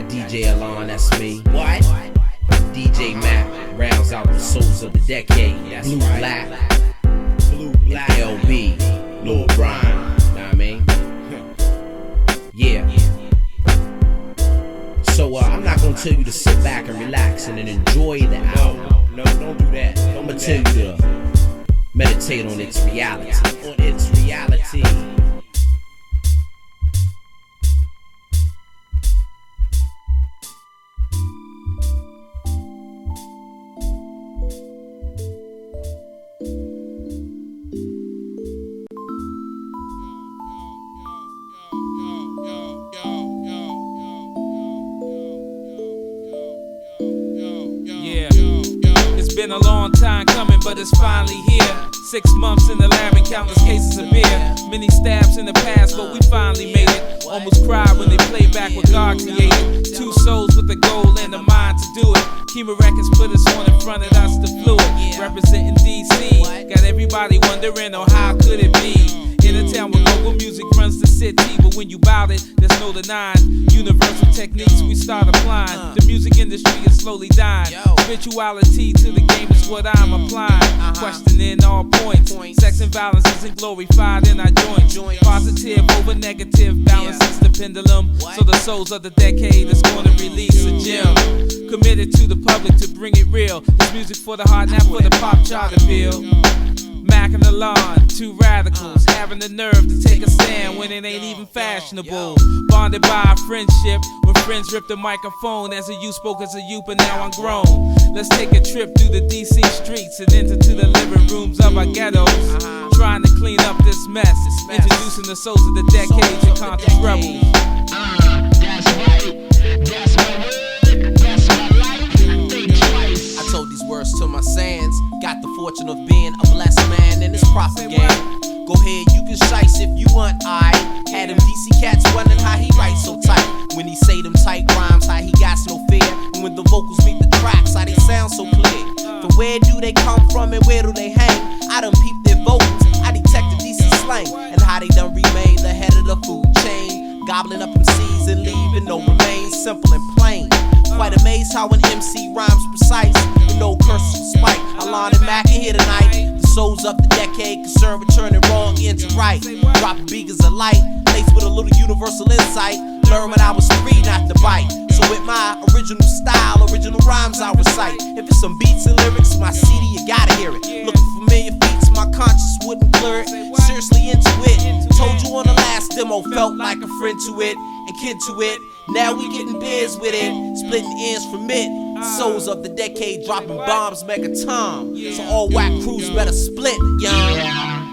got DJ Ahlon, that's me. What? DJ Mac rounds out the souls of the decade. That's Blue Black. Blue Black. LB. Lil Brian. Know what I mean? Yeah. So I'm not gonna tell you to sit back and relax and then enjoy the album. No, don't do that. I'm gonna tell you to meditate on its reality. On its reality. It's been a long time coming, but it's finally here. 6 months in the lab and countless cases of beer. Many stabs in the past, but we finally made it. Almost cried when they played back what God created. 2 souls with the goal and the mind to do it. KEMA Records put us on in front of us, the fluid. Representing DC, got everybody wondering, oh, how could it be? In a town where local music runs the city, but when you bout it, there's no denying. Universal techniques we start applying. The music industry is slowly dying. Spirituality to the game is what I'm applying. Questioning all points. Sex and violence isn't glorified in our joints. Positive over negative balances the pendulum. So the souls of the decade is going to release a gem. Committed to the public to bring it real. It's music for the heart, not for the pop chart appeal. Mac and Ahlon, 2 radicals, having the nerve to take a stand when it ain't even fashionable. Bonded by a friendship, when friends ripped the microphone. As a youth spoke as a youth, but now I'm grown. Let's take a trip through the DC streets and into the living rooms of our ghettos. Trying to clean up this mess, introducing the souls of the decade to conscious rebels. That's right, that's my word, that's my life. Think twice. I told these words to my sands. Got the fortune of being a blessed man in this proper game. Go ahead, you can shice if you want. I had them DC cats wondering how he writes so tight. When he say them tight rhymes, how he got no fear. And when the vocals meet the tracks, how they sound so clear. From where do they come from and where do they hang? I done peeped their vocals, I detected DC slang. And how they done remain the head of the food chain. Gobbling up MCs and leaving no remains, simple and plain. Quite amazed how an MC rhymes precise, with no curses or spite. Ahlon and Mac in here tonight. The souls of the decade, concerned with turning wrong into right. Dropping beacons of light, laced with a little universal insight. Learn when I was 3 not to bite. So with my original style, original rhymes I recite. If it's some beats and lyrics, my CD, you gotta hear it. Looking for familiar beats, my conscience wouldn't clear it. Seriously into it. Told you on the last demo, felt like a friend to it and kid to it. Now we getting biz with it, splitting ends from it. Souls of the decade dropping bombs, megaton. So all whack crews better split, young. Yeah.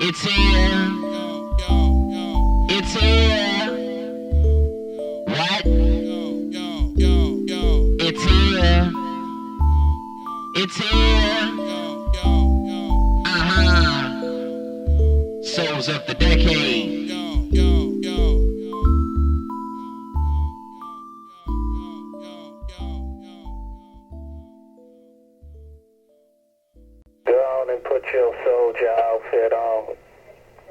It's here. It's here. What? It's here. It's here. Souls of the decade. And put your soldier outfit on.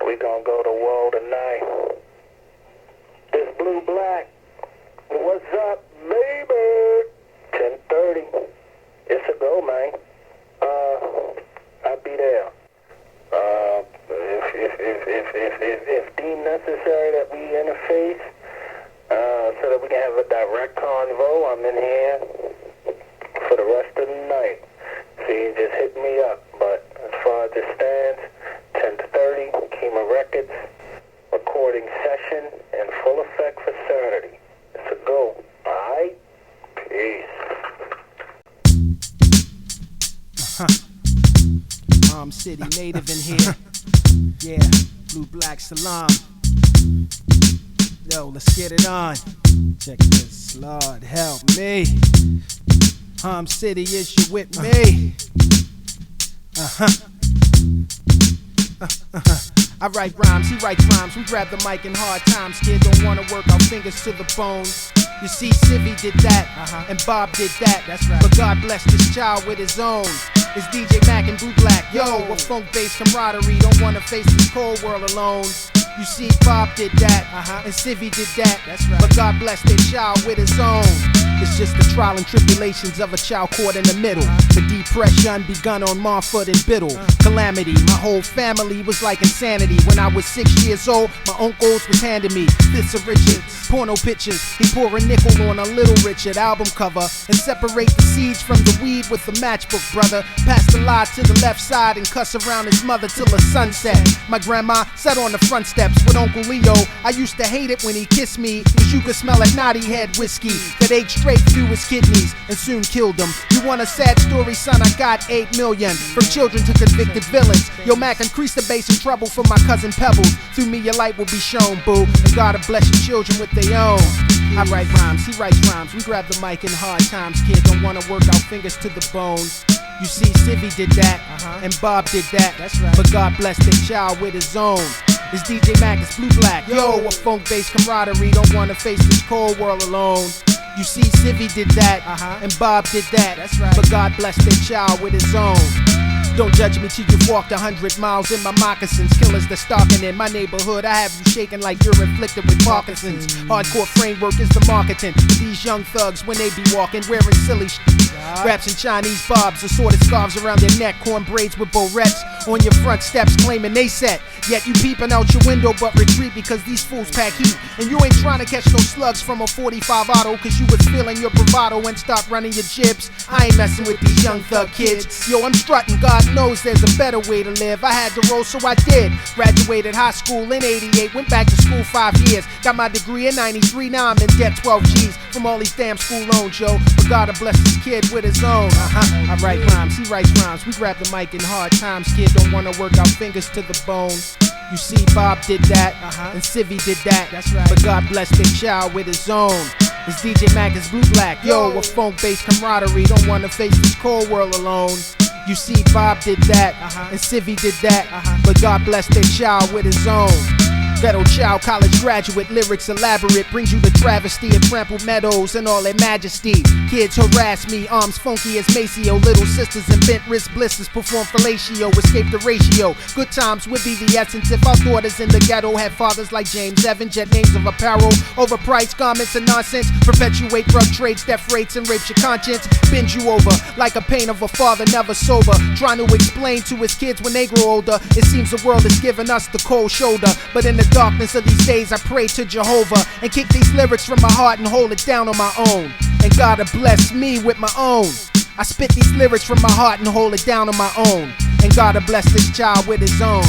We gon' go to war tonight. It's Blue Black. What's up, baby? 10:30. It's a go, man. I'll be there. If deemed necessary that we interface, so that we can have a direct convo, I'm in here for the rest of the night. So you just hit me up. But as far as it stands, 10:30, KEMA Records, recording session in full effect for Saturday. It's a go. Alright? Peace. City native in here. Yeah, Blue Black Salam. Yo, let's get it on. Check this, Lord help me. City, is you with me? I write rhymes, he writes rhymes. We grab the mic in hard times. Kid don't wanna work our fingers to the bone. You see, Civvy did that, and Bob did that. That's right. But God blessed this child with his own. It's DJ Mac and Blue Black. Yo, a funk-based camaraderie. Don't wanna face this cold world alone. You see, Bob did that, and Civvy did that. That's right. But God blessed their child with his own. It's just the trial and tribulations of a child caught in the middle. The depression begun on Marford and Biddle. Calamity, my whole family was like insanity. When I was 6 years old, my uncles was handing me bits of Richard, porno pictures. He pour a nickel on a Little Richard album cover and separate the seeds from the weed with the matchbook, brother. Pass the lie to the left side and cuss around his mother till the sunset. My grandma sat on the front steps with Uncle Leo. I used to hate it when he kissed me, cause you could smell a naughty head whiskey that ate straight through his kidneys and soon killed him. You want a sad story, son? I got 8 million from children to convicted villains. Yo, Mac, increase the bass and trouble for my cousin Pebbles. Through me your light will be shown, boo, and God will bless your children with their own. I write rhymes, he writes rhymes. We grab the mic in hard times. Kid don't wanna work our fingers to the bone. You see, Civvy did that, and Bob did that. That's right. But God blessed their child with his own. It's DJ Mac, it's Blue Black. Yo, a funk-based camaraderie. Don't wanna face this cold world alone. You see, Civvy did that, and Bob did that. That's right. But God blessed their child with his own. Don't judge me till you've walked 100 miles in my moccasins. Killers that stalking in my neighborhood. I have you shaking like you're inflicted with Parkinson's. Hardcore framework is the marketing for these young thugs when they be walking, wearing silly wraps and Chinese bobs, assorted scarves around their neck, corn braids with barrettes on your front steps claiming they set. Yet you peeping out your window but retreat because these fools pack heat. And you ain't trying to catch no slugs from a 45 auto cause you was feeling your bravado and start running your jibs. I ain't messing with these young thug kids. Yo, I'm strutting, God knows there's a better way to live. I had to roll so I did. Graduated high school in 88, went back to school 5 years. Got my degree in 93, now I'm in debt 12 G's from all these damn school loans, yo. But God bless this kid with his own. I write rhymes, he writes rhymes. We grab the mic in hard times. Kid don't wanna work our fingers to the bone. You see, Bob did that, and Civvy did that. That's right. But God bless their child with his own. It's DJ Mac, it's Blue Black. Yo, a funk-based camaraderie. Don't wanna face this cold world alone. You see, Bob did that, and Civvy did that. But God bless their child with his own. Ghetto child, college graduate, lyrics elaborate, brings you the travesty of trampled meadows and all their majesty. Kids harass me, arms funky as Maceo, little sisters and bent wrist blisters perform fellatio, escape the ratio. Good times would be the essence if our daughters in the ghetto had fathers like James Evan, jet names of apparel, overpriced garments and nonsense, perpetuate drug trades, death rates and rapes your conscience, bend you over like a pain of a father never sober, trying to explain to his kids when they grow older. It seems the world is giving us the cold shoulder, but in the darkness of these days I pray to Jehovah and kick these lyrics from my heart and hold it down on my own. And God will bless me with my own. I spit these lyrics from my heart and hold it down on my own. And God will bless this child with his own.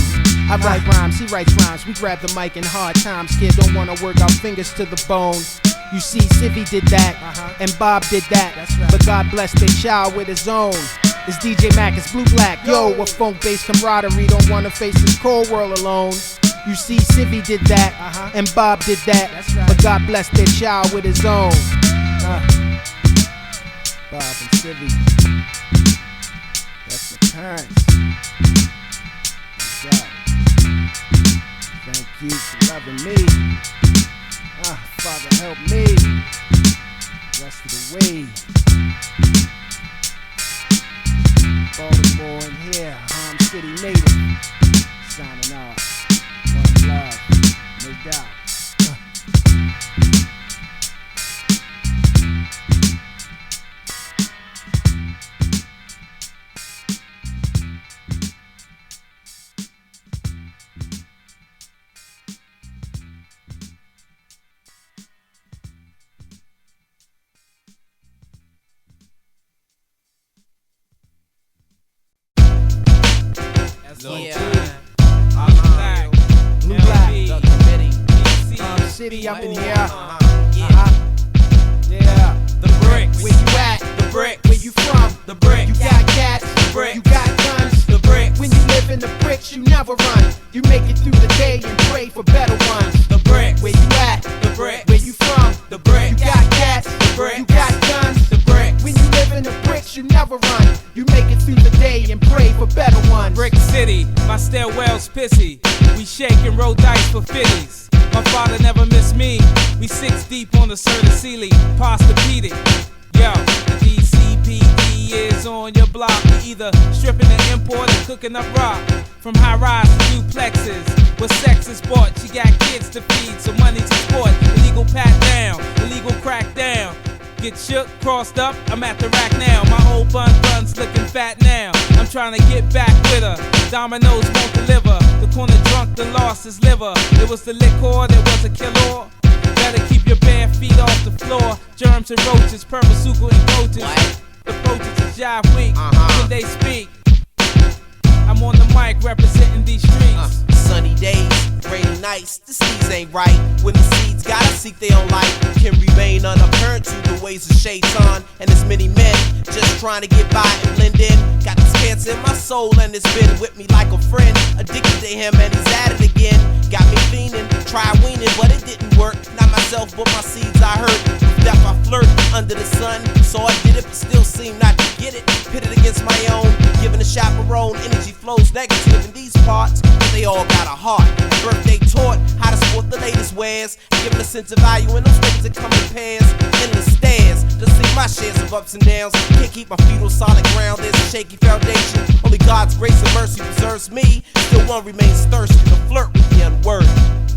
I write rhymes, he writes rhymes. We grab the mic in hard times. Kid don't wanna work our fingers to the bone. You see, Civvy did that, and Bob did that. That's right. But God bless their child with his own. It's DJ Mac, it's Blue Black. Yo, a funk-based camaraderie. Don't wanna face this cold world alone. You see, Civvy did that, and Bob did that. That's right. But God bless their child with his own. Bob and Civvy. That's the parents. Thank you for loving me. Father, help me. Rest of the way. Baltimore in here, Harm City native. Signing off. One love, no doubt. Blue Black. City up in here. Yeah. The bricks. Where you at? The brick. Where you from? The brick. You got cats? The brick. You got guns? The brick. When you live in the bricks, you never run. You make it through the day and pray for better ones. The brick. Where you at? The brick. Where you from? The brick. You got cats? The brick. You got guns? The brick. When you live in the bricks, you never run. You make it through the day and pray for better ones. Brick city, my stairwell's pissy. We shake and roll dice for fillies. My father never missed me. We 6 deep on the Serta-Sealy, Pasta-Pedic. Yo, the DCPD is on your block. We either stripping the import or cooking up rock. From high rise to duplexes, where sex is bought. She got kids to feed, so money to sport. Illegal pat down, illegal crack down. Get shook, crossed up, I'm at the rack now. My whole bun's looking fat now. I'm trying to get back with her. Dominoes won't deliver. The corner drunk, the lost his liver. It was the liquor that was a killer. Better keep your bare feet off the floor. Germs and roaches, purple and coaches. The approaches is jive weak when they speak. I'm on the mic representing these streets. Sunny days, rainy nights, the seeds ain't right. When the seeds gotta seek their own light, can remain unapparent to the ways of Shaitan and as many men just trying to get by and blend in. Got this cancer in my soul and it's been with me like a friend. Addicted to him and he's at it again. Got me fiending, tried weaning, but it didn't work. Not myself, but my seeds I hurt. With death I flirt under the sun, so I did it, but still seem not to get it. Pitted against my own, giving a chaperone. Energy flows negative in these parts, but they all got a heart. Birthday taught how to sport the latest wares, giving a sense of value in those things that come in pairs. Endless stairs to see my shares of ups and downs. Can't keep my feet on solid ground. There's a shaky foundation. Only God's grace and mercy preserves me. Still one remains thirsty to flirt with the unworthy.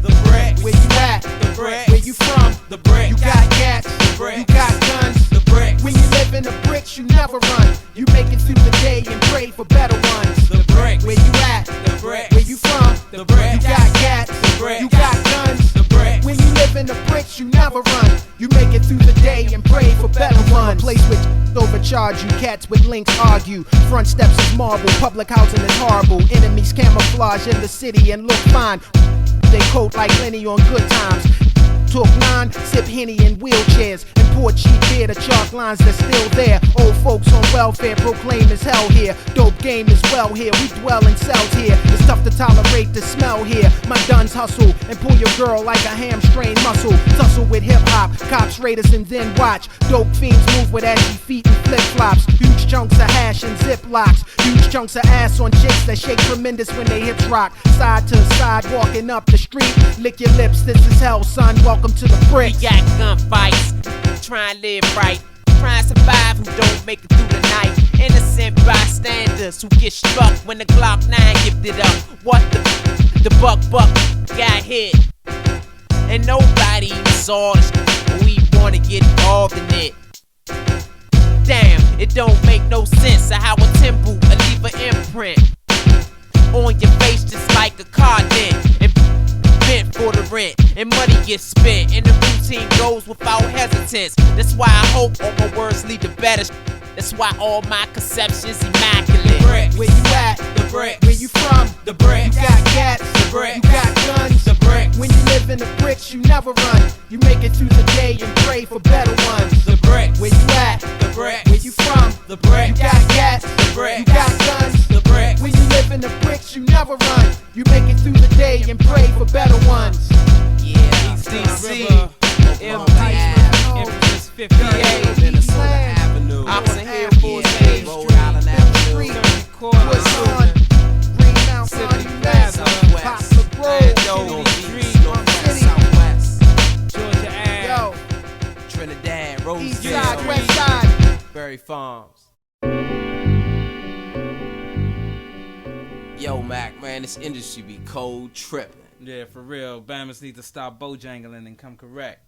The brick, where you at? The brick, where you from? The brick, you got cats, the brick, you got guns. The brick, when you live in the bricks, you never run. You make it through the day and pray for better ones. The brick, where you at? The brick, where you from? The brick, you got cats, the brick, you got guns. The brick, when you live in the bricks, you never run. You make it through the day and pray for better ones. A place with overcharge you, cats with links argue. Front steps is marble, public housing is horrible. Enemies camouflage in the city and look fine. They coat like Lenny on good times. Talk 9, sip Henny in wheelchairs, and pour cheap beer to chalk lines that's still there. Old folks on welfare proclaim as hell here. Dope game is well here, we dwell in cells here. It's tough to tolerate the smell here. My duns hustle and pull your girl like a hamstring muscle. Tussle with hip hop, cops, raiders, and then watch. Dope fiends move with ashy feet and flip flops. Huge chunks of hash and ziplocs. Huge chunks of ass on chicks that shake tremendous when they hips rock. Side to side, walking up the street. Lick your lips, this is hell, son. Welcome to the brick. We got gunfights, try and live right, try and survive who don't make it through the night. Innocent bystanders who get struck when the Glock 9 gifted up. What the buck got hit, and nobody even saw the shit, but we wanna get involved in it. Damn, it don't make no sense of how a temple will leave an imprint on your face just like a car dent. And bent for the rent, and money gets spent, and the routine goes without hesitance. That's why I hope all my words lead to better. That's why all my conceptions immaculate. The brick, where you at? The brick, where you from? The brick, you got cats, the brick, you got guns. The brick, when you live in the bricks, you never run. You make it through the day and pray for better ones. The brick, where you at? The brick, where you from? The brick, you got cats, the brick, you got guns. The brick, when you live in the bricks, you never run. You make it through the day and pray for better ones. Yeah, DC, Empress 58, Minnesota Avenue, Oxon Hill, Full Stage, Rhode Island Avenue, What's on? Green Mountain, Southwest, North City, Southwest, Georgia Ave, yo, Trinidad, East Roseville, Side, West Side, Berry Farms. Yo, Mac, man, this industry be cold tripping. Yeah, for real. Bammers need to stop bojangling and come correct.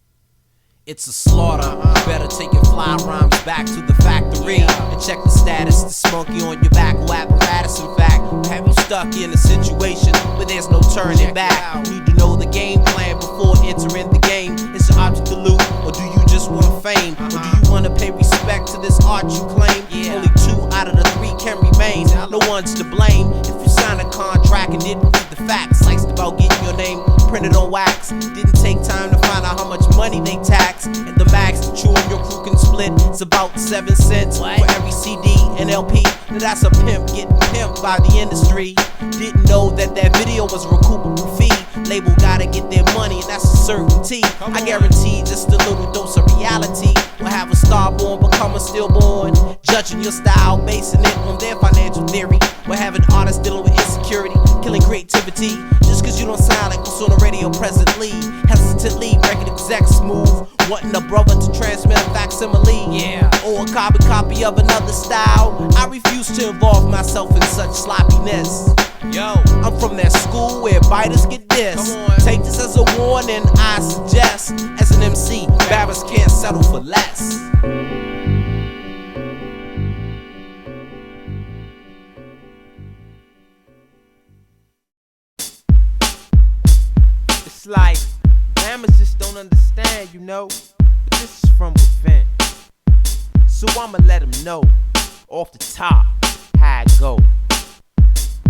It's a slaughter. You better take your fly rhymes back to the factory and check the status. This monkey on your back will apparatus. In fact, have you stuck in a situation where there's no turning back? You need to know the game plan before entering the game. Is your object to loot, or do you just want fame? Or do you want to pay respect to this art you claim? Only 2 out of the 3 can remain. No one's to blame if you sign a contract and didn't read the facts. Sliced about getting your name printed on wax. Didn't take time to find out how much money they tax. And the max that you and your crew can split, it's about 7 cents for every CD and LP. Now that's a pimp getting pimped by the industry. Didn't know that video was a recoupable fee. Label gotta get their money, and that's a certainty. I guarantee just a little dose of reality will have a star born become a stillborn. Judging your style, basing it on their financial theory. We're having artists dealing with insecurity. Wanting a brother to transmit a facsimile, or a copy of another style. I refuse to involve myself in such sloppiness. Yo, I'm from that school where biters get dissed. Take this as a warning, I suggest. As an MC, barriers can't settle for less. It's like, Bammers just don't understand, you know. But this is from within. So I'ma let them know, off the top, how it go.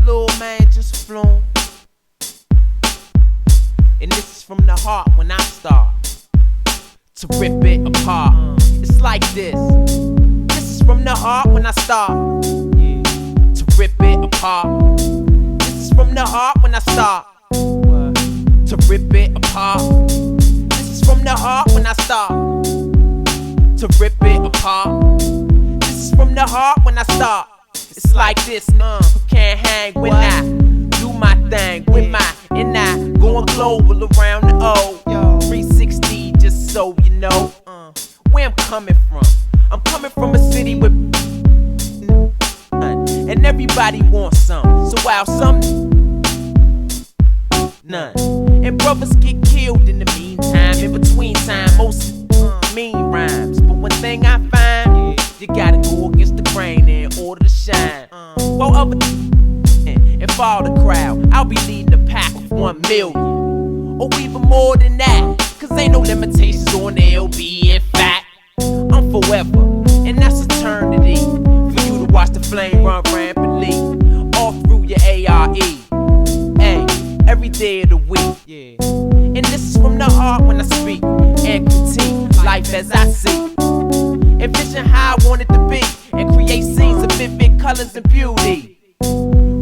Little man just flown. And this is from the heart when I start to rip it apart. It's like this. This is from the heart when I start to rip it apart. This is from the heart when I start to rip it apart. This is from the heart when I start to rip it apart. This is from the heart when I start. It's like this, who can't hang when I do my thing with my and I going global around the O. 360, just so you know where I'm coming from. I'm coming from a city with and everybody wants some. So while some none, and brothers get killed in the meantime, in between time, most mean rhymes. But one thing I find, you gotta go against the grain in order to shine. While other and follow the crowd, I'll be leading the pack with 1 million, or even more than that. Cause ain't no limitations on the LB. In fact, I'm forever, and that's eternity. For you to watch the flame run rampantly all through your ARE. Hey, every day of the week. And this is from the heart when I speak and critique life as I see. Envision how I want it to be and create scenes of vivid colors and beauty.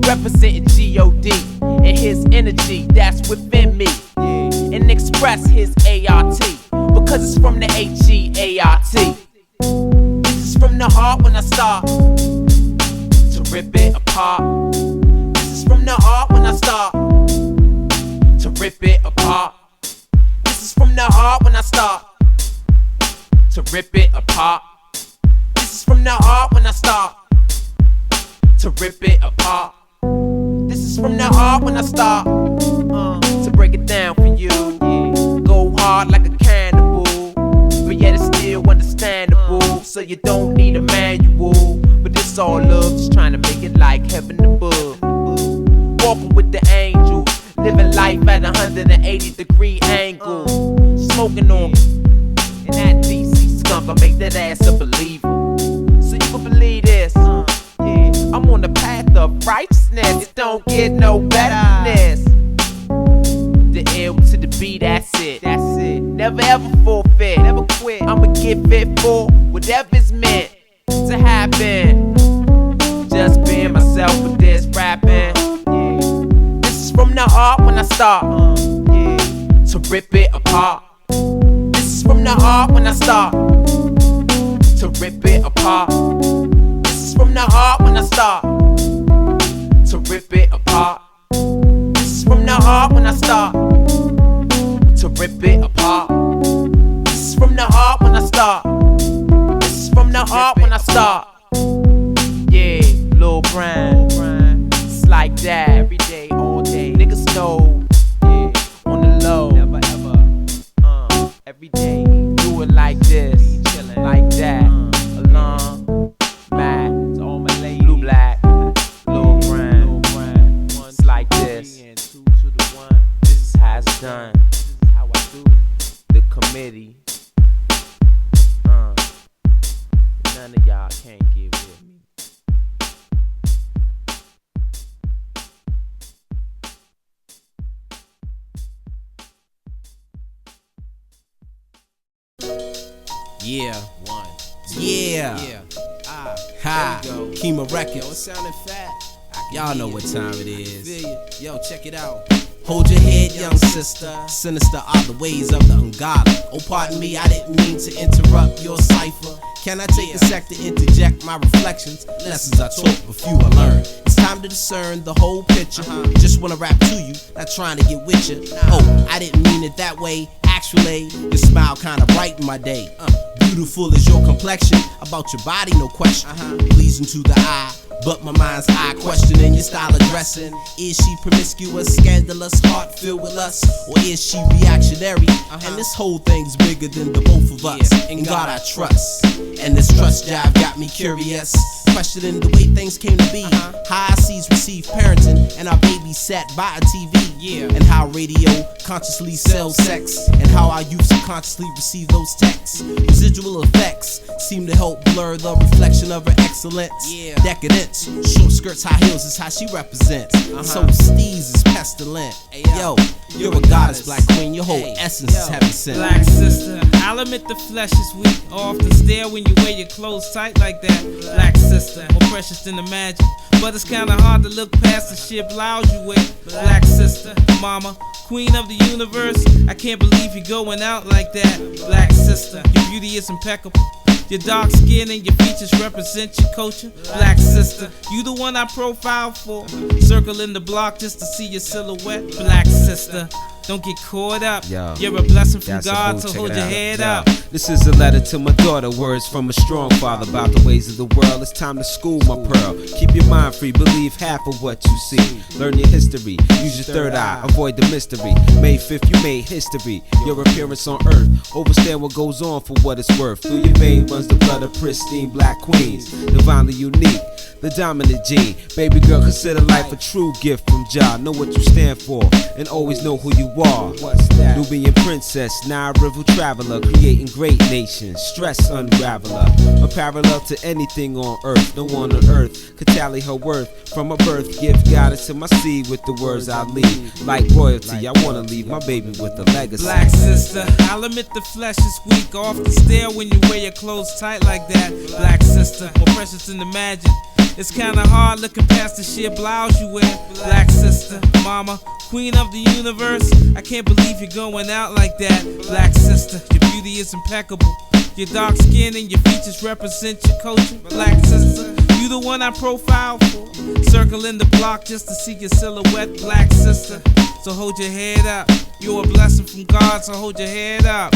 Representing G.O.D. and his energy that's within me. And express his A.R.T. because it's from the H.E.A.R.T. This is from the heart when I start to rip it apart. This is from the heart when I start to rip it apart. This is from the heart when I start to rip it apart. This is from the heart when I start to rip it apart. This is from the heart when I start to break it down for you. Go hard like a cannibal, but yet it's still understandable. So you don't need a manual, but this all love, just trying to make it like heaven above. Walking with the angels, living life at 180-degree angle. Smoking on and that DC skunk, I make that ass a believer. So you can believe this, I'm on the path of righteousness. It don't get no better than this. The L to the B, that's it. Never ever forfeit, never quit. I'ma give it for whatever's meant to happen. Just being myself with this rapping. This is from the heart when I start to rip it apart. This is from the heart when I start to rip it apart. This is from the heart when I start to rip it apart. This is from the heart when I start to rip it apart. This is from the heart when I start. This is from the heart when I start. Yeah, Lil Brian, it's like that every day, all day. Niggas know, on the low, never ever, every day. Do it like this, like that. Along, back to all my ladies. Blue Black, Lil Brian, it's like this. This is how it's done. This is how I do the committee. None of y'all can't get with me. Yeah, one, two, yeah. Ha, KEMA Records. Yo, it sounded fat. Y'all know what time it is. Yo, check it out. Hold your head, young sister. Sinister are the ways of the ungodly. Oh, pardon me, I didn't mean to interrupt your cipher. Can I take a sec to interject my reflections? Lessons I taught, but few I learned. It's time to discern the whole picture. Just wanna rap to you, not trying to get with you. Oh, I didn't mean it that way. Actually, your smile kinda brighten my day. Beautiful is your complexion, about your body, no question. Pleasing to the eye, but my mind's eye questioning your style of dressing. Is she promiscuous, scandalous, heart filled with lust, or is she reactionary? And this whole thing's bigger than the both of us. In God I trust, and this trust jive got me curious, questioning the way things came to be. How I sees receive parenting, and our baby sat by a TV. And how radio consciously sells sex, and how our youth subconsciously receive those texts. Residual effects seem to help blur the reflection of her excellence. Decadence, short skirts, high heels is how she represents. So steez is pestilent. Yo, you're a goddess, black queen. Your whole essence is heaven sent. Black sister, I'll admit the flesh is weak. Often stare when you wear your clothes tight like that. Black sister, more precious than the magic, but it's kinda hard to look past the shit blouse you wear. Black sister, mama, queen of the universe, I can't believe you're going out like that. Black sister, your beauty is impeccable. Your dark skin and your features represent your culture. Black sister, you the one I profile for. Circling the block just to see your silhouette. Black sister, don't get caught up. You're a blessing from God, so hold your head up. This is a letter to my daughter, words from a strong father about the ways of the world. It's time to school, my pearl. Keep your mind free, believe half of what you see. Learn your history, use your third eye, avoid the mystery. May 5th, you made history. Your appearance on earth, overstand what goes on for what it's worth. Through your veins runs the blood of pristine black queens, divinely unique, the dominant gene. Baby girl, consider life a true gift from Jah. Know what you stand for, and always know who you are. What's that? Nubian princess, Nile River traveler, creating great nations, stress unraveler. A parallel to anything on earth, no one on earth could tally her worth. From her birth, give guidance to my seed with the words I lead. Like royalty, I wanna leave my baby with a legacy. Black sister, I'll admit the flesh is weak. Off the stare when you wear your clothes tight like that. Black sister, more precious than the magic. It's kinda hard looking past the sheer blouse you wear. Black sister, mama, queen of the universe, I can't believe you're going out like that. Black sister, your beauty is impeccable. Your dark skin and your features represent your culture. Black sister, you the one I profile for. Circling the block just to see your silhouette. Black sister, so hold your head up. You're a blessing from God, so hold your head up.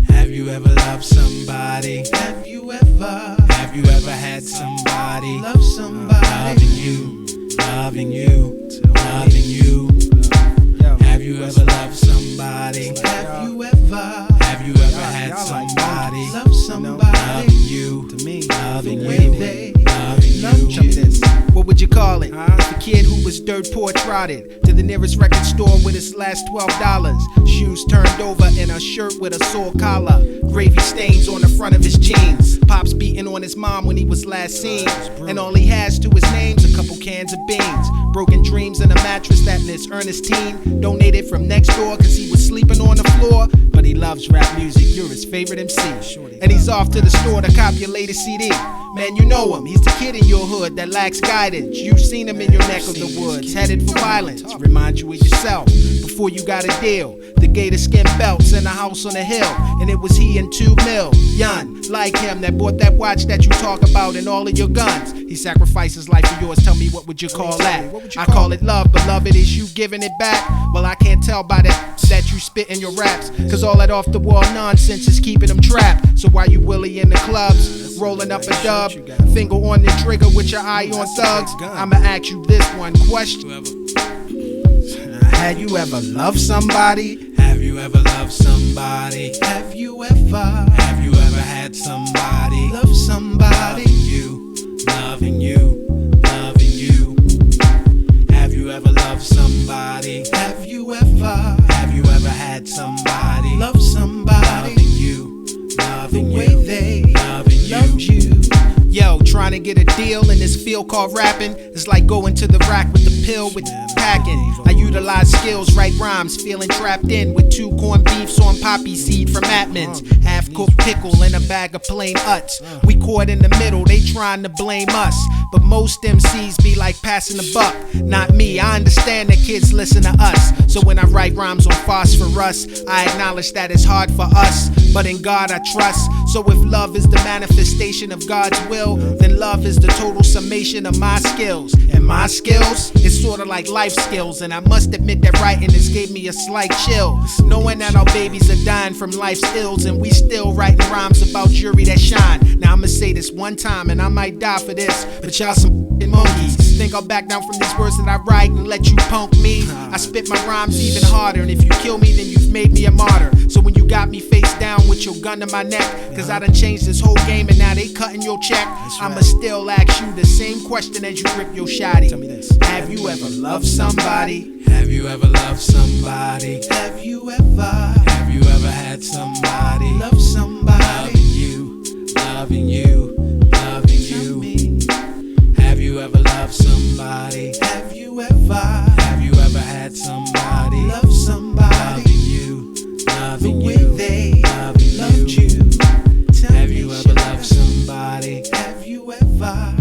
Have you ever loved somebody? Have you ever had somebody? Love somebody. Loving you. Have you ever loved somebody? Have you ever had somebody? Love somebody. Loving you. To me, loving you. What would you call it? The kid who was dirt poor trotted to the nearest record store with his last $12. Shoes turned over and a shirt with a sore collar. Gravy stains on the front of his jeans. Pops beating on his mom when he was last seen. And all he has to his name's a couple cans of beans. Broken dreams and a mattress that Miss Ernestine donated from next door cause he was sleeping on the floor. But he loves rap music, you're his favorite MC. And he's off to the store to cop your latest CD. Man, you know him, he's the kid in your hood that lacks guidance. You've seen him in your neck of the woods, headed for violence. Remind you of yourself before you got a deal. The gator skin belts and a house on a hill. And it was he and 2 million like him that bought that watch that you talk about and all of your guns. He sacrificed his life for yours, tell me what would you call that? I call it love, beloved, is you giving it back? Well, I can't tell by that you spit in your raps, cause all that off the wall nonsense is keeping them trapped. So while you willy in the clubs, rolling up a dub, finger on the trigger with your eye on thugs, I'ma ask you this one question. Had you ever loved somebody? Have you ever loved somebody? Have you ever had somebody? Love somebody. Loving you. Have you ever loved somebody? Have you ever had somebody? Love somebody. Loving you. The way they loved you. Yo, trying to get a deal in this field called rapping. It's like going to the rack with the pill with packing. I utilize skills, write rhymes, feeling trapped in with 2 corned beefs on poppy seed from Atman's. Half-cooked pickle and a bag of plain uts. We caught in the middle, they trying to blame us. But most MCs be like passing the buck. Not me, I understand that kids listen to us. So when I write rhymes on phosphorus, I acknowledge that it's hard for us, but in God I trust. So if love is the manifestation of God's will, then love is the total summation of my skills. And my skills, it's sorta like life skills. And I must admit that writing this gave me a slight chill, knowing that our babies are dying from life's ills, and we still writing rhymes about jury that shine. Now I'ma say this one time and I might die for this, but y'all some monkeys. Think I'll back down from these words that I write and let you punk me? I spit my rhymes even harder, and if you kill me then you've made me a martyr. So when you got me face down with your gun to my neck, cause I done changed this whole game and now they cutting your check, I'ma still ask you the same question as you rip your shotty. Tell me this. Have you ever loved somebody? Have you ever loved somebody? Have you ever had somebody loved somebody? Loving you. Have you ever loved somebody? Have you ever had somebody loved somebody? Loving the way you. they loved you. Tell Have me, you ever loved somebody? Have you ever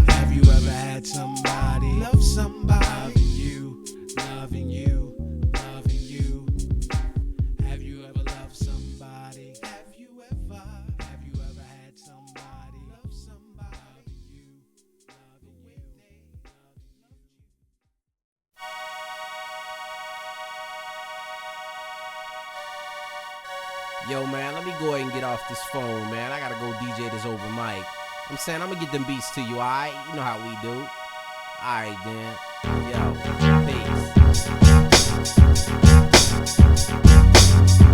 had somebody loved somebody? Loving you. Have you ever loved somebody? Have you ever had somebody loved somebody? Yo, man, let me go ahead and get off this phone, man. I gotta go DJ this open mic. I'm saying I'm gonna get them beats to you, alright? You know how we do. Alright, then. Yo, peace.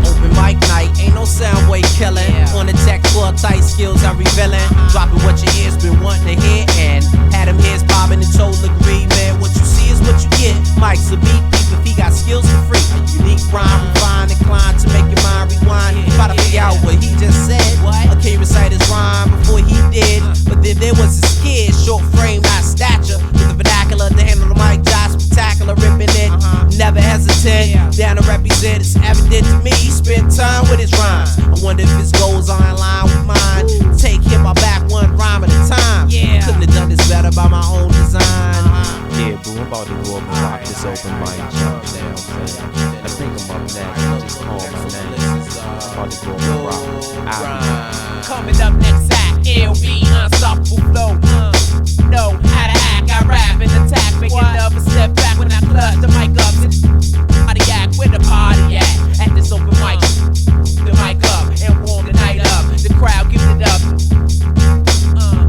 Open mic night, ain't no sound wave killing. On the tech floor, tight skills I'm revealing. Dropping what your ears been wanting to hear, and had them heads bobbing and told agree, man. What you see is what you get. Mike's a beat thief if he got skills for free. A unique rhyme, refined, inclined to make your mind rewind. Try to figure out what he just said. I can't recite his rhyme before he did. But then there was this kid, short frame, high stature, with the vernacular to handle the mic, job spectacular, ripping it. Never hesitant, down to represent. It's evident to me he spent time with his rhymes. I wonder if his goals are in line with mine. Take him my back one rhyme at a time. Couldn't have done this better by my own design. Yeah, boo, I'm about to go up and pop this open mic jump down, man. I think I'm up next, just call my name. I'm about to go up and rock. Coming up next act, LB, unstoppable flow. Know how to act, I rap and attack, making up a step back when I clutch the mic up. Cardiac, where the party at this open mic. The mic up and warm the night up. The crowd gives it up.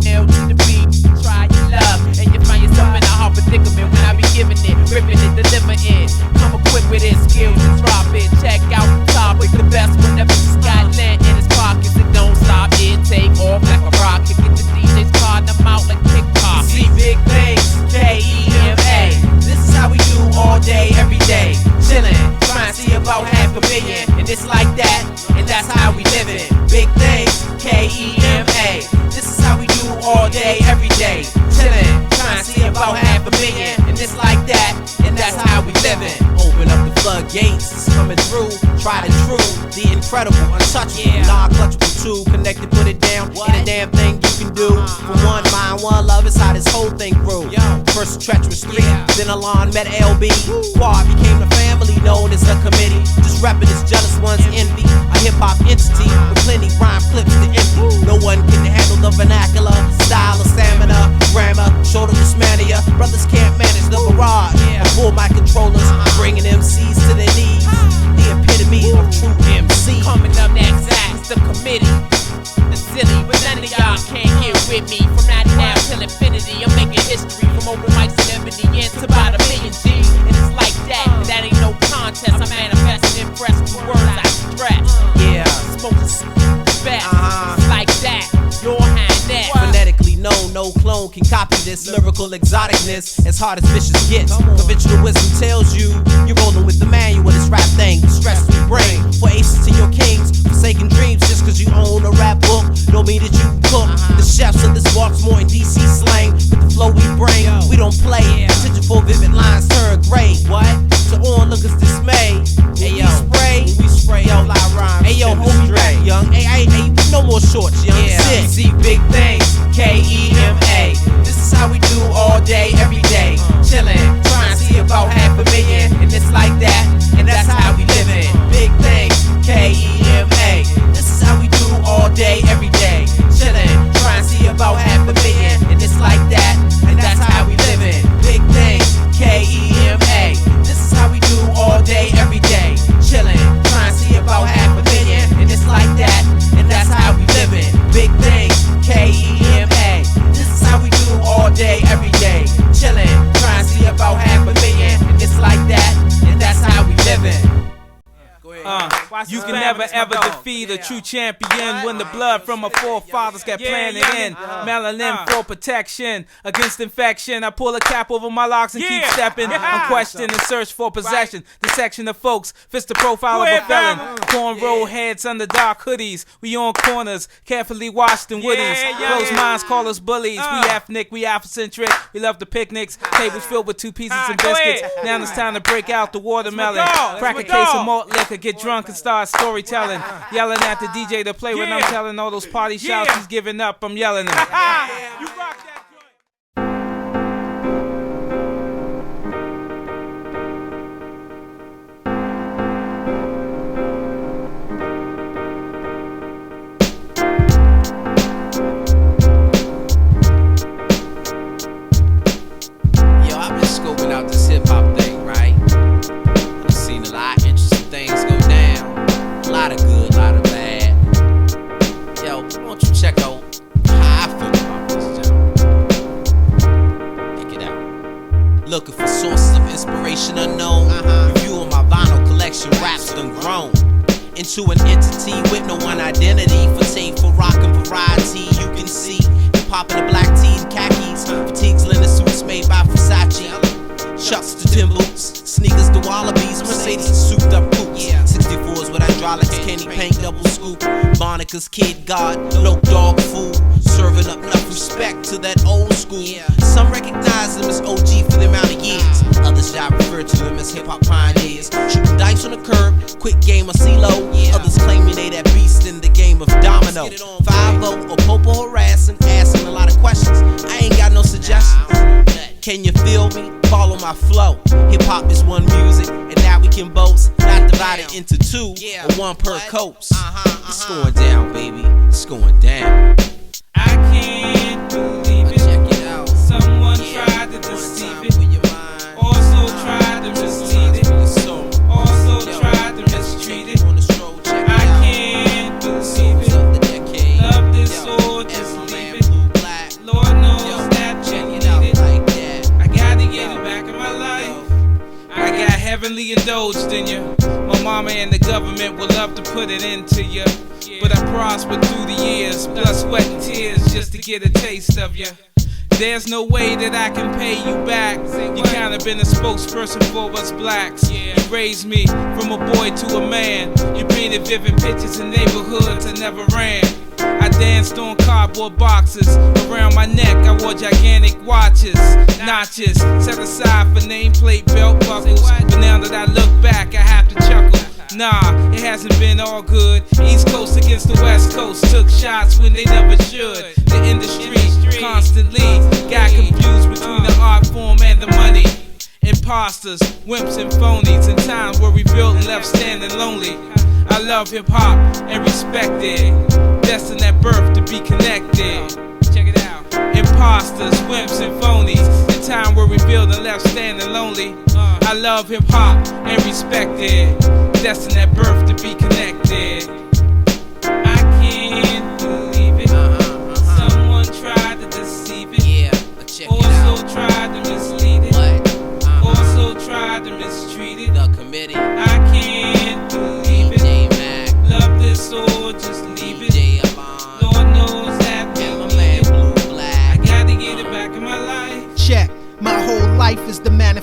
L to the beat, try your love, and you find yourself in a hard predicament when I be giving it, ripping it, delivering it. Come equipped with it, skills to drop it. Check out the topic, the best whenever this got land in his pockets. It don't stop, it take off like a rocket. Get the DJ's card, them out like pickpockets. See big things, KEMA. This is how we do all day, every day. Chillin', trying to see about half a billion, and it's like that, and that's how we live it. Big things, KEMA. This is how we do all day, every day. Chillin', trying to see about half a billion, and it's like that, and that's how we live it. Open up the floodgates, it's coming through. Tried and true, the incredible, untouchable, non-clutchable too. Connected, put it down, ain't a damn thing you can do. For one mind, one love is how this whole thing grew. First treacherous 3, then Ahlon met LB. Quad became the family known as a committee. Just reppin' his jealous one's envy. A hip-hop entity with plenty rhyme clips to empty. No one can handle the vernacular, style or stamina, grammar, shoulder to mania. Brothers can't manage the barrage of full mic controllers, bringing MCs to their knees. The epitome of true MC. Coming up next act, the committee. The silly, but none of y'all can't get with me. From now till infinity, I'm making history. From open mics to ebony to about 1 million G. And it's like that, and that ain't no contest. I'm manifesting, impressed with words I stress. Smoking fast, it's like that. Your hand that. Phonetically known, no clone can copy this lyrical exoticness as hard as vicious gets. Conventional wisdom tells you you're rolling with the manual of this rap thing. Stress free brain for aces to your kings, forsaken dreams just cause you own a rap book. Don't mean that you cook. The chefs of this walks more in DC slang. With the flow we bring, we don't play. Attention for vivid lines turn gray. What? To onlookers dismay. Hey yo, we spray, yo, fly rhymes. Hey yo, hold me back, young. Hey, no more shorts, young. Yeah, see big things, KEMA. This is how we do all day, every day. Chillin', trying to see about $500,000, and it's like that, and that's how we livin'. Big things, KEMA. This is how we do all day, every day. Chillin', trying to see about $500,000, and it's like that, and that's how we livin'. Big things, KEMA. This is how we do all day, every day. Chillin', trying to see about $500,000, and it's like that, and that's how we livin'. Big things, KEMA. This is how we do all day, every day. Chillin', trying to see about $500,000, and it's like that, and that's how we livin'. You can never ever defeat a true champion when the blood from our forefathers got planted in. Melanin for protection against infection. I pull a cap over my locks and keep stepping. I'm questioning and search for possession. The section of folks fits the profile of a felon. Cornrow heads under dark hoodies. We on corners, carefully washed in woodies. Closed minds call us bullies. We ethnic, we Afrocentric. We love the picnics. Tables filled with 2 pieces and biscuits. Now it's time to break out the watermelon. Crack a case of malt liquor, get drunk and start storytelling. Yelling at the DJ to play when I'm telling all those party shouts he's giving up. I'm yelling him. You rock that Yo, I've been scoping out this hip hop thing, right? I've seen a lot of interesting things go down. A lot of good, a lot of bad. Yo, why don't you check out how I feel about this job? Check it out. Looking for sources of inspiration unknown. Reviewing my vinyl collection, raps done grown into an entity with no one identity. For tape, for rock and variety, you can see hip-hop in the black tee and khakis. Fatigues, linen suits made by Versace. Chucks to Timbals, sneakers to Wallabies, Mercedes to souped up coupes. 64s with hydraulics, candy paint, double scoop. Monica's Kid God, no dog food. Serving up enough respect to that old school. Some recognize them as OG for the amount of years. Others I refer to them as hip-hop pioneers. Shooting dice on the curb, quick game of CeeLo. Others claiming they that beast in the game of domino. 5-0 or Popo harassing, asking a lot of questions. I ain't got no suggestions. Can you feel me? Follow my flow. Hip hop is one music, and now we can boast. Not divided into 2 or 1 per coast. It's going down, baby. It's going down. I can't believe it. Check it out. Someone tried to deceive it. Also tried to mislead it. Also tried to mistreat it. I can't believe it. Love this or just leave it. Lord knows that you need it. I gotta get it back in my life. I got heavenly indulged in you. My mama and the government would love to put it into you. But I prospered through the years, blood, sweat, and tears just to get a taste of you. There's no way that I can pay you back. You kinda been a spokesperson for us blacks. You raised me from a boy to a man. You painted vivid pictures in neighborhoods I never ran. I danced on cardboard boxes. Around my neck I wore gigantic watches. Notches set aside for nameplate belt buckles. But now that I look back I have to chuckle. Nah, it hasn't been all good. East Coast against the West Coast. Took shots when they never should. The industry constantly got confused between the art form and the money. Imposters, wimps and phonies. In times were rebuilt and left standing lonely. I love hip hop and respect it. Destined at birth to be connected. Check it out. Imposters, wimps and phonies. In time were rebuilt and left standing lonely. I love hip hop and respect it. Destined at birth to be connected. I can't believe it. Someone tried to deceive it. Also tried to mislead it. Also tried to mistreat it. The committee. I can't believe it. Love this or just leave it. Lord knows that we need it. I gotta get it back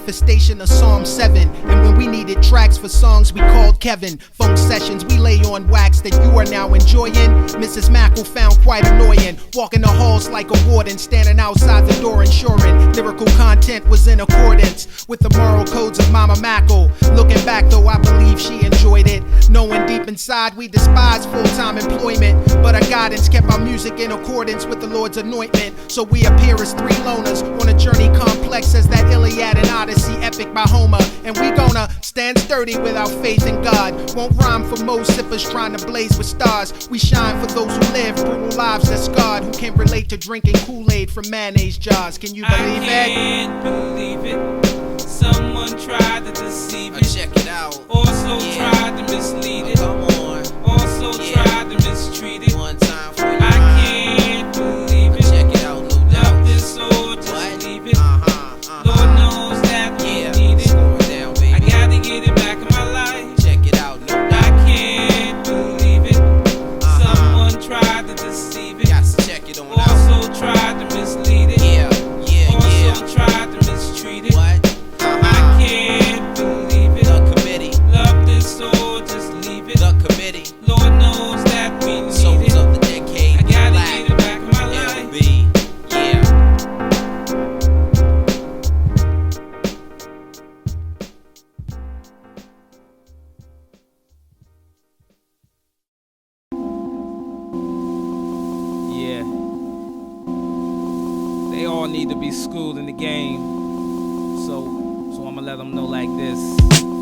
manifestation of Psalm 7. And when we needed tracks for songs, we called Kevin. Phone sessions, we lay on wax that you are now enjoying. Mrs. Mackle found quite annoying. Walking the halls like a warden, standing outside the door ensuring lyrical content was in accordance with the moral codes of Mama Mackle. Looking back though, I believe she enjoyed it, knowing deep inside we despise full-time employment, but our guidance kept our music in accordance with the Lord's anointment. So we appear as three loners on a journey complex as that Iliad and Odyssey epic by Homer. And we gonna stand sturdy with our faith in God. Won't rhyme for most sippers trying to blaze with stars. We shine for those who live brutal lives that scarred, who can relate to drinking Kool-Aid from mayonnaise jars. Can you believe it? I can't believe it. Someone tried to deceive it. Check it out. Also tried to mislead it. Come on. Also tried to mistreat it. One time for you. I can't believe it. Check it out, no doubt. Love this or just What? leave it. Lord knows that we yeah. need it. Slow it down, baby. I gotta get it back in my life. Check it out, no I doubt. can't believe it. Someone tried to deceive it. Got to check it on out. Also tried to mislead it. Also tried to mistreat it. What? I can't believe it. The committee. Love this or just leave it. The committee. Lord knows that we need Souls it. of the decade. I gotta Black. get it back in my life. LB. Yeah. Yeah. They all need to be schooled in the game. So I'ma let them know like this.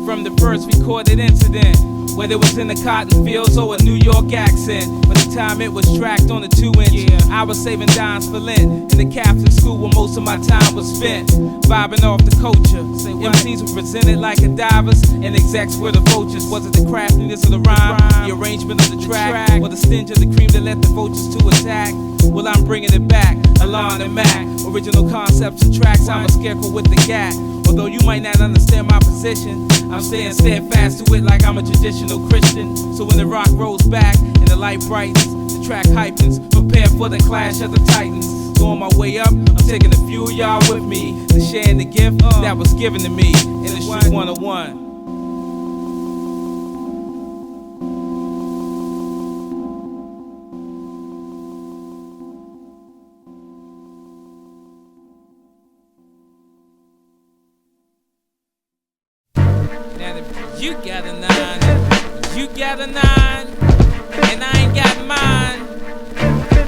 From the first recorded incident, whether it was in the cotton fields or a New York accent, by the time it was tracked on a 2-inch, I was saving dimes for Lent in the Catholic school where most of my time was spent, vibing off the culture. MCs were presented like a divers, and execs were the vultures. Was it the craftiness of the rhyme, the arrangement of the track, or the stench of the cream that led the vultures to attack? Well, I'm bringing it back, Ahlon and Mac, original concepts and tracks. I'm a scarecrow with the gat. Although you might not understand my position, I'm staying steadfast to it like I'm a traditional Christian. So when the rock rolls back and the light brightens, the track hypens, prepare for the clash of the titans. Going my way up, I'm taking a few of y'all with me to share in the gift that was given to me. Industry 101. You got a 9, you got a 9, and I ain't got mine.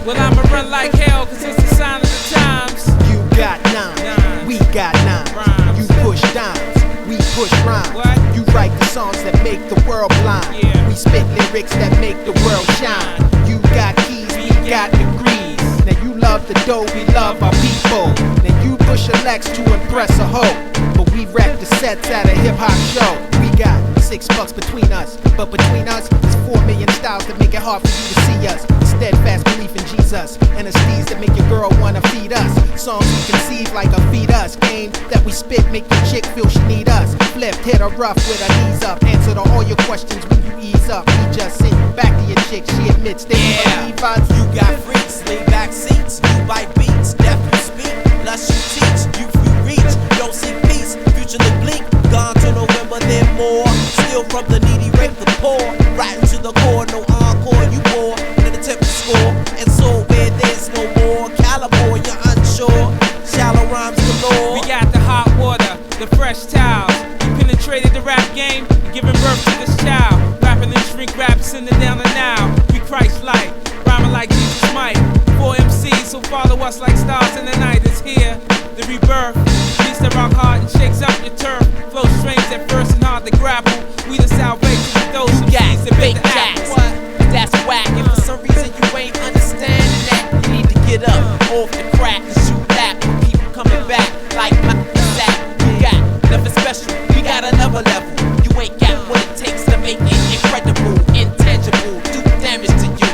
Well, I'ma run like hell, cause it's the sign of the times. You got 9, we got 9. You push dimes, we push rhymes. What? You write the songs that make the world blind. Yeah. We spit lyrics that make the world shine. You got keys, we got degrees. Now you love the dough, we love our people. Now you push a Lex to impress a hoe, but we wreck the sets at a hip-hop show. We got $6 between us, but between us, there's 4 million styles that make it hard for you to see us. A steadfast belief in Jesus, and a steez that make your girl wanna feed us. Songs we conceive like a feed us. Game that we spit make your chick feel she need us. Flipped, hit her rough with her knees up. Answer to all your questions when you ease up. We just sit back to your chick, she admits they believe us. You got freaks, lay back seats. You bite beats, deaf you speak. Lust you teach, you reach. Don't seek peace, future look bleak. Gone to November, then more. Steal from the needy, rape the poor. Right into the core, no encore, you bore. In the attempt to score, and so where there's no more caliber, you're unsure. Shallow rhymes galore. We got the hot water, the fresh towels. We penetrated the rap game, giving birth to this child. Rapping in shrink rap, sending down the now. We Christ-like, rhyming like Jesus might. 4 MCs, so follow us like stars in the night. It's here, the rebirth. Beats that rock hard and shakes up your turf. Flow strange at first and hard to grapple. We the salvation of those who Got that fake bit the jacks, apple. that's whack. If for some reason you ain't understanding that, you need to get up off the crack and shoot that. When people coming back like my sack. You got nothing special, we got another level. You ain't got what it takes to make it incredible, intangible, do damage to you.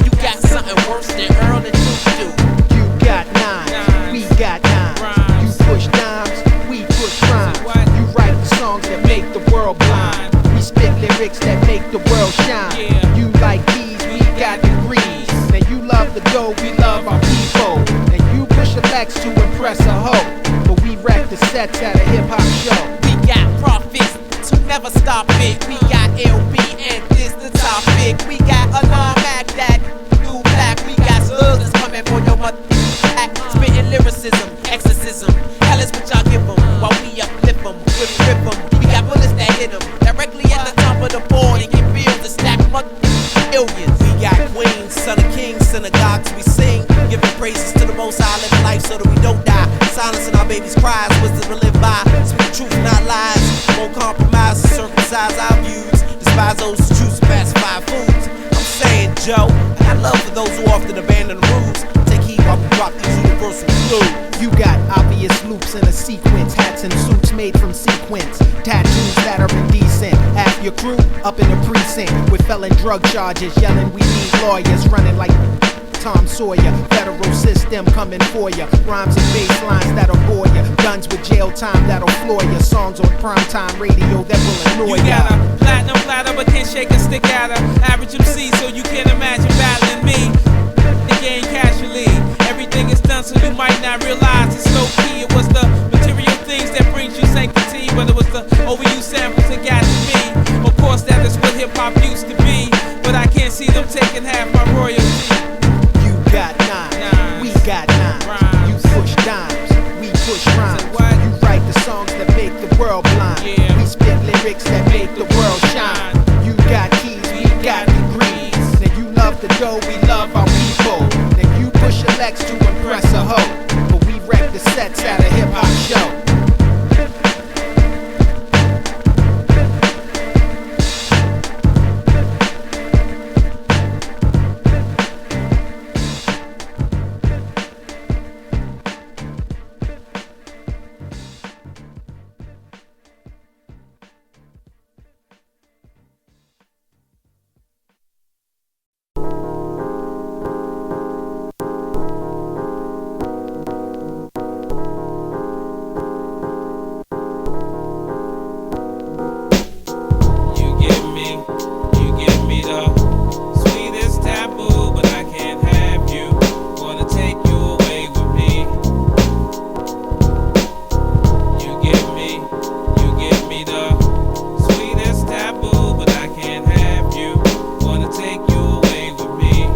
You got something worse than Earl and you do. You got 9, we got 9. You push dimes, we push rhymes. You write the songs that make the world blind. We spit lyrics that make the world shine. You like keys, we got degrees. Now you love the dough, we love our people. And you push a Lex to impress a hoe, but we wreck the sets at a hip hop show. We got profits to never stop it. We got LB and this the topic. We got Alarm Act that new black. We got slugs that's coming for your mother. Spitting lyricism, exorcism. Hell is what y'all give them while we uplift them, rip them. We got bullets that hit them directly at the top of the board and get bills to stack millions. We got queens, son of kings, synagogues we sing, giving praises to the Most High, living life so that we don't die. Silencing our babies' cries, wisdom to live by. Speak truth, not lies. Won't compromise or circumcise our views. Despise those who choose to pacify foods. I'm saying, Joe, I got love for those who often abandon the rules. Take heed while we drop these universal clues. You got obvious loops in a sequence, hats and suits made from sequins, tattoos that are indecent. Half your crew up in the precinct with felon drug charges, yelling we need lawyers, running like Tom Sawyer. Federal system coming for ya. Rhymes and bass lines that'll bore ya. Guns with jail time that'll floor ya. Songs on primetime radio that will annoy You ya. got a platinum platter but can't shake a stick at her. Average MC, so you can't imagine battling me. The game casually. Everything is done so you might not realize it's low key. It was the material things that brings you sanctity, but it was the overused samples that got to me. Of course that is what hip hop used to be, but I can't see them taking half my royalty. You got nine, we got nine. Rhymes. You push dimes, we push rhymes. Say what? You write the songs that make the world blind. Yeah. We spit lyrics that make the world shine. You got keys, we got degrees. Now you love the dough, we love our people. Now you push your legs to impress a hoe, but we wreck the sets at a hip hop show. You give me the sweetest taboo, but I can't have you. Wanna take you away with me. You give me the sweetest taboo, but I can't have you. Wanna take you away with me.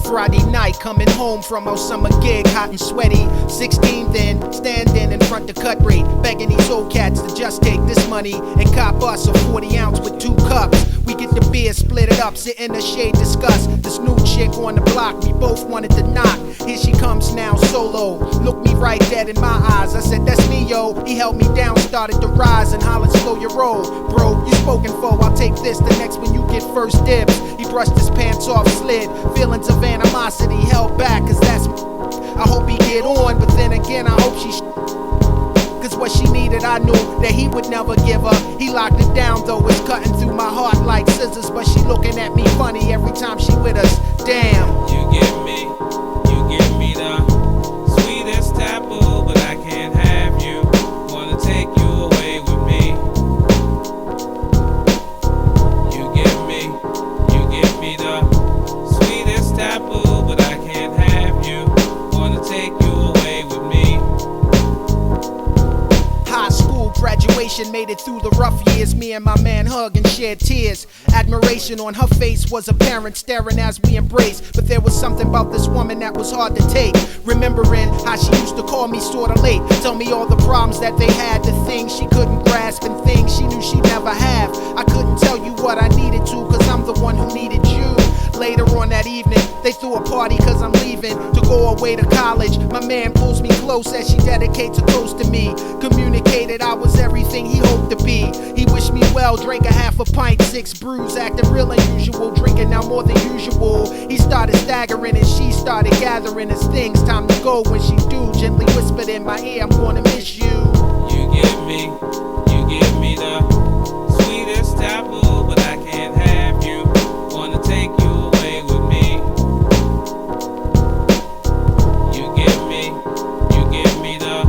Friday night, coming home from our summer gig, hot and sweaty. 16 then, standing in front of cut rate, begging these old cats to just take this money and cop us a 40 ounce with 2 cups. We get the beer, split it up, sit in the shade, discuss this new chick on the block we both wanted to knock. Here she comes now solo, look me right dead in my eyes. I said, that's me, yo. He held me down, started to rise and hollered, slow your roll. Bro, you spoken for, I'll take this. The next one you get first dibs. He brushed his pants off, slid. Feelings of animosity held back, cause that's I hope he get on, but then again I hope she cause what she needed I knew that he would never give her. He locked it down though, it's cutting through my heart like scissors, but she looking at me funny every time she with us. Damn. You give me the sweetest taboo, but I can't have you. Wanna take you away with me. You give me the sweetest taboo, but I can't have you. Wanna take you away with me. High school graduation made it through the rough years. Me and my man hugged and shared tears. Admiration on her face was apparent, staring as we embraced. But there was something about this woman that was hard to take. Remembering how she used to call me sorta late, tell me all the problems that they had, the things she couldn't grasp and things she knew she'd never have. I couldn't tell you what I needed to, cause I'm the one who needed you. Later on that evening, they threw a party cause I'm leaving to go away to college. My man pulls me close as she dedicates a toast to me. Communicated I was everything he hoped to be. He wished me well, drank a half a pint, 6 brews, acting real unusual, drinking now more than usual. He started staggering and she started gathering his things. Time to go when she do, gently whispered in my ear, I'm gonna miss you. You give me the sweetest taboo, but I can't have you. Wanna take you away with me. You give me the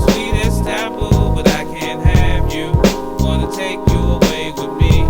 sweetest taboo, but I can't have you. Wanna take you away with me.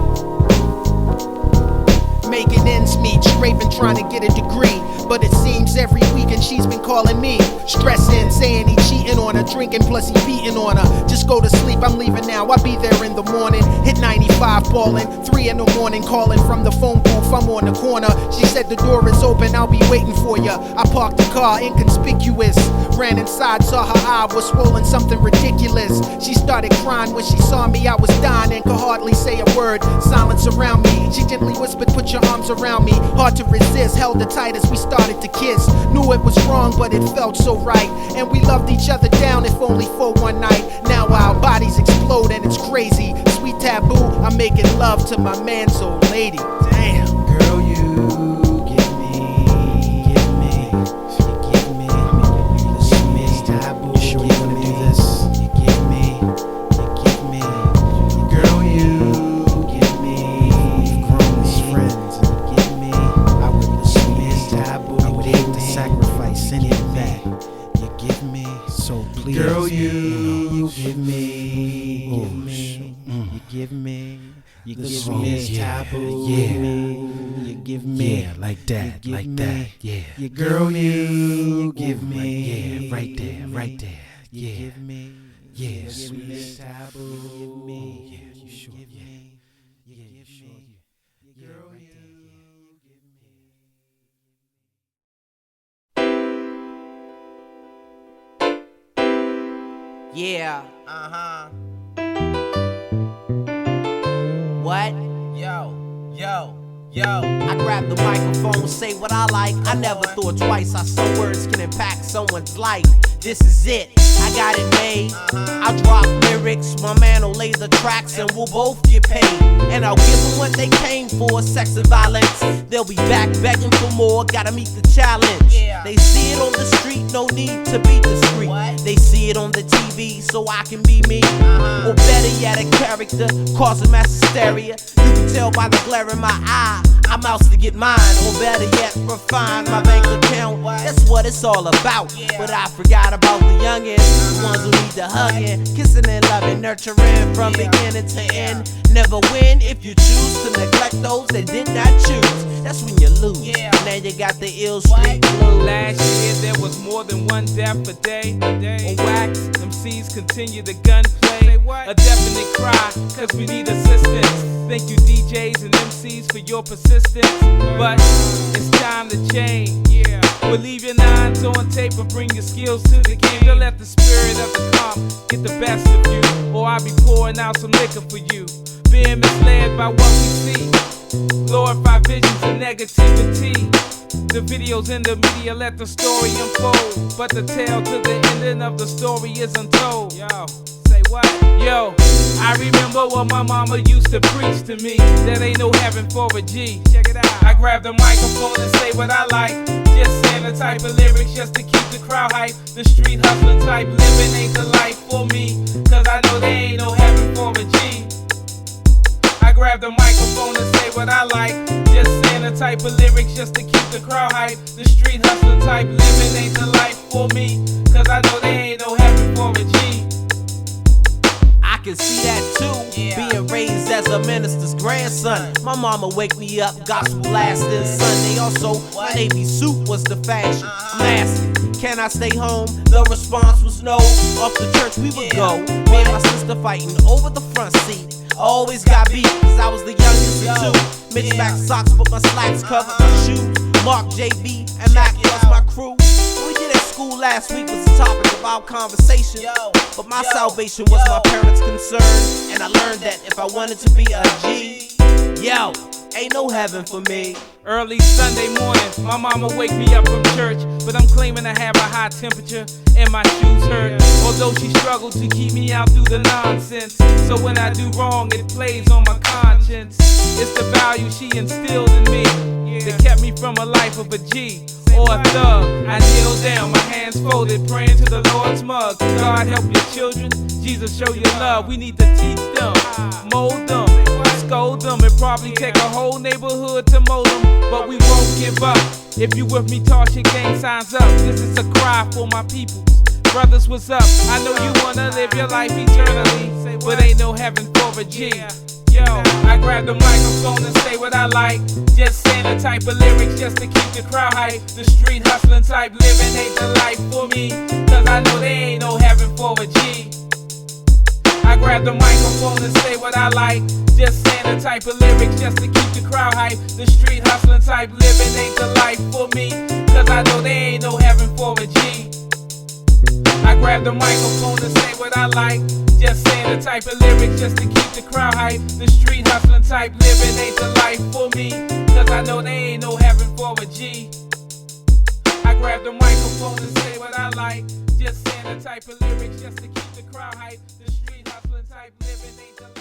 Making ends meet, scraping, trying to get a degree. But it seems every weekend she's been calling me. Stressing, saying he cheating on her, drinking plus he beating on her. Just go to sleep, I'm leaving now, I'll be there in the morning. Hit 95 ballin', 3 in the morning calling from the phone booth, I'm on the corner. She said the door is open, I'll be waiting for ya. I parked the car, inconspicuous. Ran inside, saw her eye was swollen, something ridiculous. She started crying when she saw me, I was dying and could hardly say a word. Silence around me, she gently whispered, put your arms around me. Hard to resist, held her tight as we started to kiss. Knew it was wrong, but it felt so right. And we loved each other down, if only for one night. Now our bodies explode and it's crazy. Sweet Taboo, I'm making love to my man's old lady. Damn. Girl, you give me, give me. Taboo, you sure you wanna do this? You give me. Girl, you give me. We've grown as friends, and you give me. I would dismiss Taboo. I would hate to sacrifice any of that. You give me, so please. Girl, you give me. You give me. You give me Taboo. Yeah. You give me. Yeah, like that, like that. Yeah. You girl, you give me. Yeah, right there, right there. Yeah. You give me. Yeah, sweet Taboo. You give me. Yeah, you sure? Yeah. Yeah, you sure? Yeah, girl, you give me. Yeah. What? Yo. I grab the microphone, say what I like. I never thought twice how some words can impact someone's life. This is it, I got it made. I drop lyrics, my man will lay the tracks, and we'll both get paid. And I'll give them what they came for, sex and violence. They'll be back begging for more, gotta meet the challenge. They see it on the street, no need to be discreet. They see it on the TV, so I can be me. Or better yet, a character causing mass hysteria. You can tell by the glare in my eye, I'm out to get mine. Or better yet, refine my bank account. That's what it's all about. But I forgot about the youngins, the ones who need the hugging, kissing and loving, nurturing from beginning to end. Never win if you choose to neglect those that did not choose. That's when you lose. Now you got the ill street blues. Last year there was more than one death a day. On wax, MCs continue the gunplay. A definite cry, cause we need assistance. Thank you DJs and MCs for your persistence. But it's time to change. We'll leave your nines on tape and bring your skills to the game. Don't let the spirit of the calm get the best of you, or I'll be pouring out some liquor for you. Being misled by what we see, glorify visions of negativity. The videos in the media let the story unfold, but the tale to the ending of the story is untold. Yo, say what? Yo, I remember what my mama used to preach to me, that ain't no heaven for a G. Check it out. I grab the microphone and say what I like, just saying the type of lyrics just to keep the crowd hype. The street hustling type living ain't the life for me, cause I know there ain't no heaven for a G. I grab the microphone and say what I like, just saying the type of lyrics just to keep the crowd hype. The street hustling type living ain't the life for me, cause I know there ain't no heaven for a G. I can see that too, being raised as a minister's grandson. My mama wake me up, gospel blasting Sunday. Also, my navy suit was the fashion. I'm asking, can I stay home? The response was no. Off to church we would go. Me and my sister fighting over the front seat. Always got beat, cause I was the youngest of two. Mismatched socks, but my slacks covered my shoes. Mark, JB, and Mac was my crew. What we did at school last week was the topic of our conversation. But my salvation was my parents' concern, and I learned that if I wanted to be a G, yo, ain't no heaven for me. Early Sunday morning, my mama wake me up from church, but I'm claiming I have a high temperature and my shoes hurt. Although she struggled to keep me out through the nonsense, so when I do wrong, it plays on my conscience. It's the value she instilled in me that kept me from a life of a G or a thug. I kneel down, my hands folded, praying to the Lord's mug. God help your children, Jesus show your love. We need to teach them, mold them, scold them. It probably take a whole neighborhood to mold them, but we won't give up. If you with me, toss your gang signs up. This is a cry for my peoples. Brothers, what's up? I know you wanna live your life eternally, but ain't no heaven for a G. Yo, I grab the microphone and say what I like. Just saying the type of lyrics just to keep the crowd hype. The street hustling type living ain't the life for me, cause I know there ain't no heaven for a G. I grab the microphone and say what I like. Just saying the type of lyrics just to keep the crowd hype. The street hustling type living ain't the life for me, cause I know there ain't no heaven for a G. I grab the microphone and say what I like. Just saying the type of lyrics just to keep the crowd hype. The street hustling type living ain't the life for me, cause I know there ain't no heaven for a G. I grab the microphone and say what I like. Just saying the type of lyrics just to keep the crowd hype. The street hustling type living ain't the life.